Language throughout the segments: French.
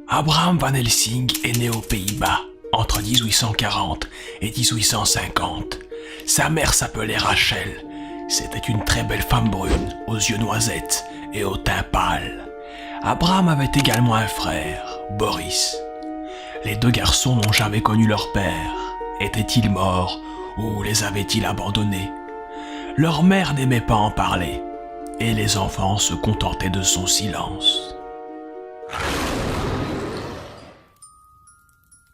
Abraham Van Helsing est né aux Pays-Bas entre 1840 et 1850. Sa mère s'appelait Rachel. C'était une très belle femme brune, aux yeux noisettes et au teint pâle. Abraham avait également un frère, Boris. Les deux garçons n'ont jamais connu leur père. Étaient-ils morts ou les avaient-ils abandonnés? Leur mère n'aimait pas en parler, et les enfants se contentaient de son silence.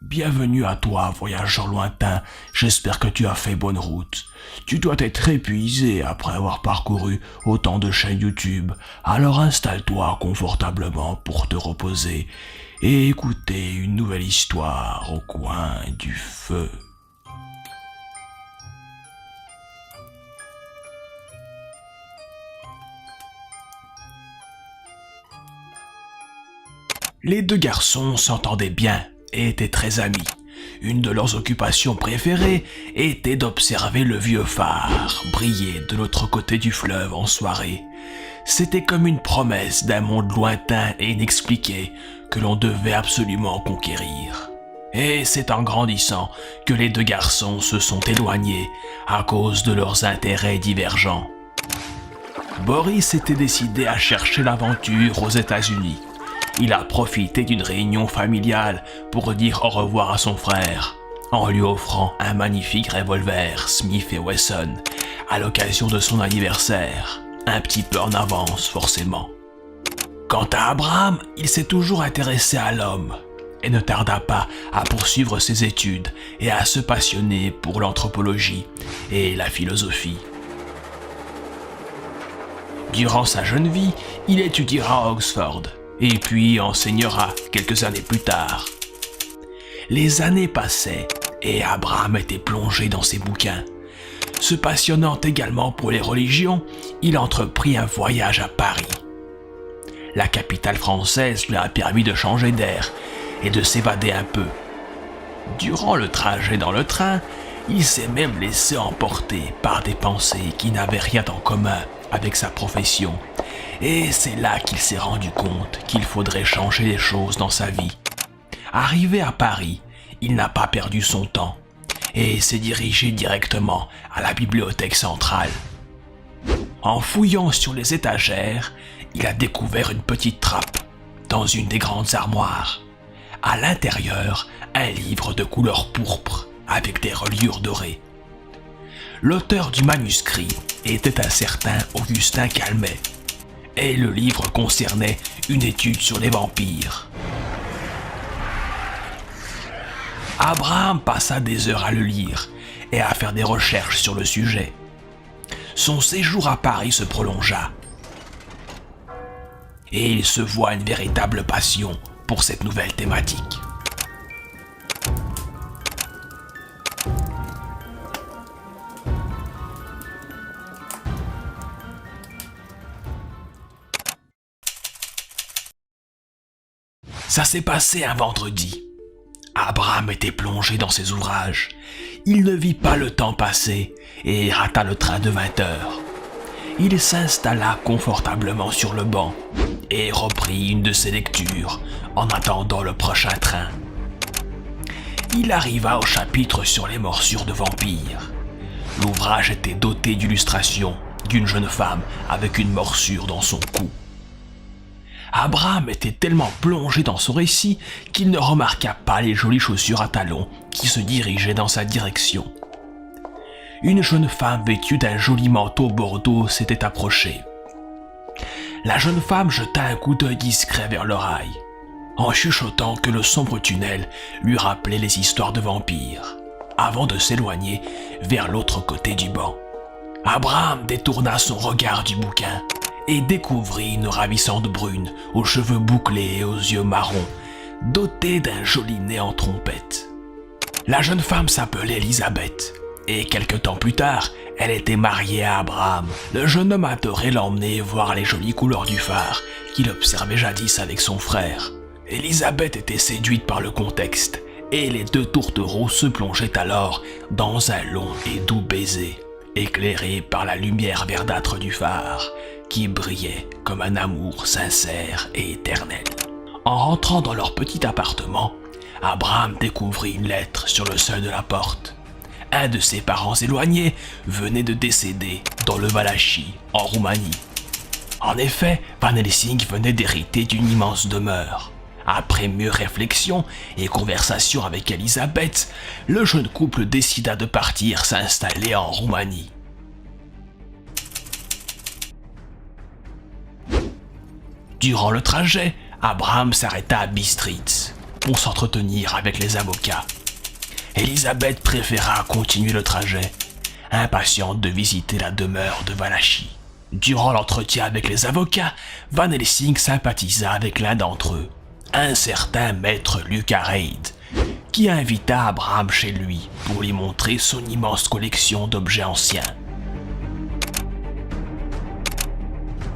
Bienvenue à toi, voyageur lointain, j'espère que tu as fait bonne route. Tu dois être épuisé après avoir parcouru autant de chaînes YouTube, alors installe-toi confortablement pour te reposer et écouter une nouvelle histoire au coin du feu. Les deux garçons s'entendaient bien et étaient très amis. Une de leurs occupations préférées était d'observer le vieux phare briller de l'autre côté du fleuve en soirée. C'était comme une promesse d'un monde lointain et inexpliqué que l'on devait absolument conquérir. Et c'est en grandissant que les deux garçons se sont éloignés à cause de leurs intérêts divergents. Boris était décidé à chercher l'aventure aux États-Unis. Il a profité d'une réunion familiale pour dire au revoir à son frère, en lui offrant un magnifique revolver Smith & Wesson à l'occasion de son anniversaire, un petit peu en avance forcément. Quant à Abraham, il s'est toujours intéressé à l'homme et ne tarda pas à poursuivre ses études et à se passionner pour l'anthropologie et la philosophie. Durant sa jeune vie, il étudiera à Oxford et puis enseignera quelques années plus tard. Les années passaient et Abraham était plongé dans ses bouquins. Se passionnant également pour les religions, il entreprit un voyage à Paris. La capitale française lui a permis de changer d'air et de s'évader un peu. Durant le trajet dans le train, il s'est même laissé emporter par des pensées qui n'avaient rien en commun avec sa profession. Et c'est là qu'il s'est rendu compte qu'il faudrait changer les choses dans sa vie. Arrivé à Paris, il n'a pas perdu son temps et s'est dirigé directement à la bibliothèque centrale. En fouillant sur les étagères, il a découvert une petite trappe dans une des grandes armoires. À l'intérieur, un livre de couleur pourpre avec des reliures dorées. L'auteur du manuscrit était un certain Augustin Calmet, et le livre concernait une étude sur les vampires. Abraham passa des heures à le lire et à faire des recherches sur le sujet. Son séjour à Paris se prolongea, et il se voua une véritable passion pour cette nouvelle thématique. Ça s'est passé un vendredi. Abraham était plongé dans ses ouvrages. Il ne vit pas le temps passer et rata le train de 20 heures. Il s'installa confortablement sur le banc et reprit une de ses lectures en attendant le prochain train. Il arriva au chapitre sur les morsures de vampires. L'ouvrage était doté d'illustrations d'une jeune femme avec une morsure dans son cou. Abraham était tellement plongé dans son récit qu'il ne remarqua pas les jolies chaussures à talons qui se dirigeaient dans sa direction. Une jeune femme vêtue d'un joli manteau bordeaux s'était approchée. La jeune femme jeta un coup d'œil discret vers l'oreille, en chuchotant que le sombre tunnel lui rappelait les histoires de vampires, avant de s'éloigner vers l'autre côté du banc. Abraham détourna son regard du bouquin et découvrit une ravissante brune aux cheveux bouclés et aux yeux marrons, dotée d'un joli nez en trompette. La jeune femme s'appelait Elisabeth, et quelque temps plus tard, elle était mariée à Abraham. Le jeune homme adorait l'emmener voir les jolies couleurs du phare qu'il observait jadis avec son frère. Elisabeth était séduite par le contexte, et les deux tourtereaux se plongeaient alors dans un long et doux baiser, éclairé par la lumière verdâtre du phare, qui brillait comme un amour sincère et éternel. En rentrant dans leur petit appartement, Abraham découvrit une lettre sur le seuil de la porte. Un de ses parents éloignés venait de décéder dans le Valachie, en Roumanie. En effet, Van Helsing venait d'hériter d'une immense demeure. Après mûre réflexion et conversation avec Elisabeth, le jeune couple décida de partir s'installer en Roumanie. Durant le trajet, Abraham s'arrêta à Bistritz pour s'entretenir avec les avocats. Elisabeth préféra continuer le trajet, impatiente de visiter la demeure de Valachie. Durant l'entretien avec les avocats, Van Helsing sympathisa avec l'un d'entre eux, un certain maître Lucas Reid, qui invita Abraham chez lui pour lui montrer son immense collection d'objets anciens.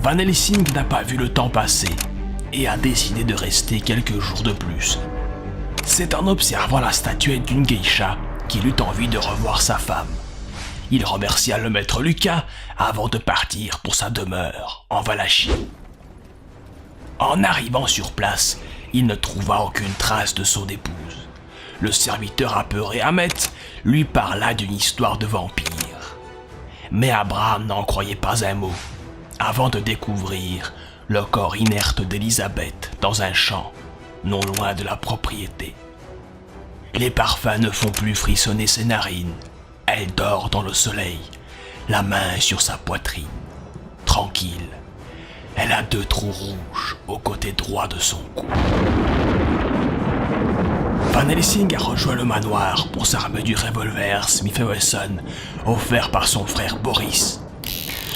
Van Helsing n'a pas vu le temps passer et a décidé de rester quelques jours de plus. C'est en observant la statuette d'une geisha qu'il eut envie de revoir sa femme. Il remercia le maître Lucas avant de partir pour sa demeure en Valachie. En arrivant sur place, il ne trouva aucune trace de son épouse. Le serviteur apeuré Ahmet lui parla d'une histoire de vampire. Mais Abraham n'en croyait pas un mot, avant de découvrir le corps inerte d'Elisabeth dans un champ, non loin de la propriété. Les parfums ne font plus frissonner ses narines. Elle dort dans le soleil, la main sur sa poitrine. Tranquille, elle a 2 trous rouges au côté droit de son cou. Van Helsing a rejoint le manoir pour s'armer du revolver Smith & Wesson offert par son frère Boris.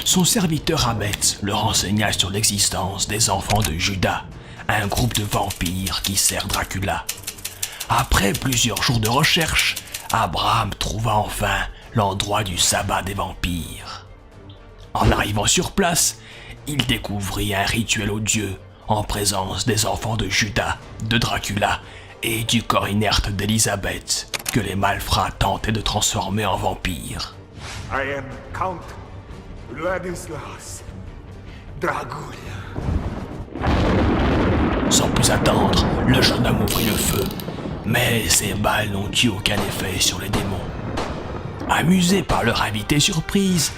Son serviteur Ahmet le renseigna sur l'existence des enfants de Judas, un groupe de vampires qui sert Dracula. Après plusieurs jours de recherche, Abraham trouva enfin l'endroit du sabbat des vampires. En arrivant sur place, il découvrit un rituel odieux en présence des enfants de Judas, de Dracula et du corps inerte d'Elisabeth que les malfrats tentaient de transformer en vampire. I am Count Władysław Dracula. Sans plus attendre, le jeune homme ouvrit le feu, mais ces balles n'ont eu aucun effet sur les démons. Amusés par leur invité surprise,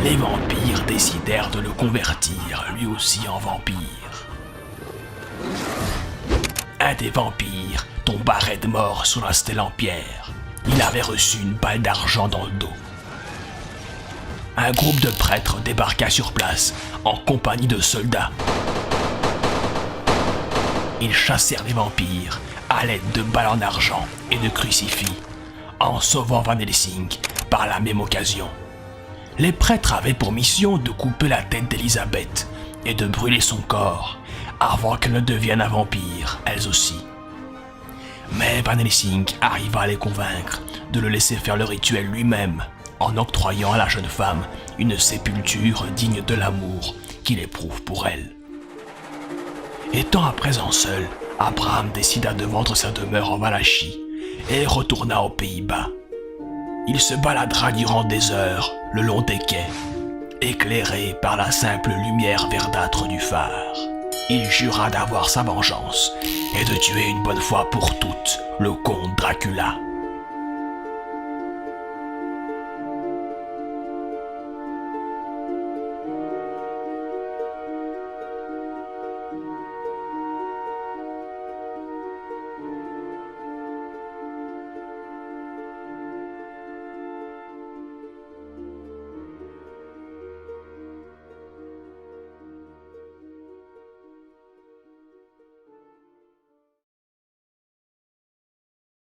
les vampires décidèrent de le convertir lui aussi en vampire. Un des vampires tomba raide mort sur la stèle en pierre. Il avait reçu une balle d'argent dans le dos. Un groupe de prêtres débarqua sur place en compagnie de soldats. Ils chassèrent les vampires à l'aide de balles en argent et de crucifix, en sauvant Van Helsing par la même occasion. Les prêtres avaient pour mission de couper la tête d'Elisabeth et de brûler son corps avant qu'elle ne devienne un vampire, elles aussi. Mais Van Helsing arriva à les convaincre de le laisser faire le rituel lui-même en octroyant à la jeune femme une sépulture digne de l'amour qu'il éprouve pour elle. Étant à présent seul, Abraham décida de vendre sa demeure en Valachie et retourna aux Pays-Bas. Il se baladera durant des heures le long des quais, éclairé par la simple lumière verdâtre du phare. Il jura d'avoir sa vengeance et de tuer une bonne fois pour toutes le comte Dracula.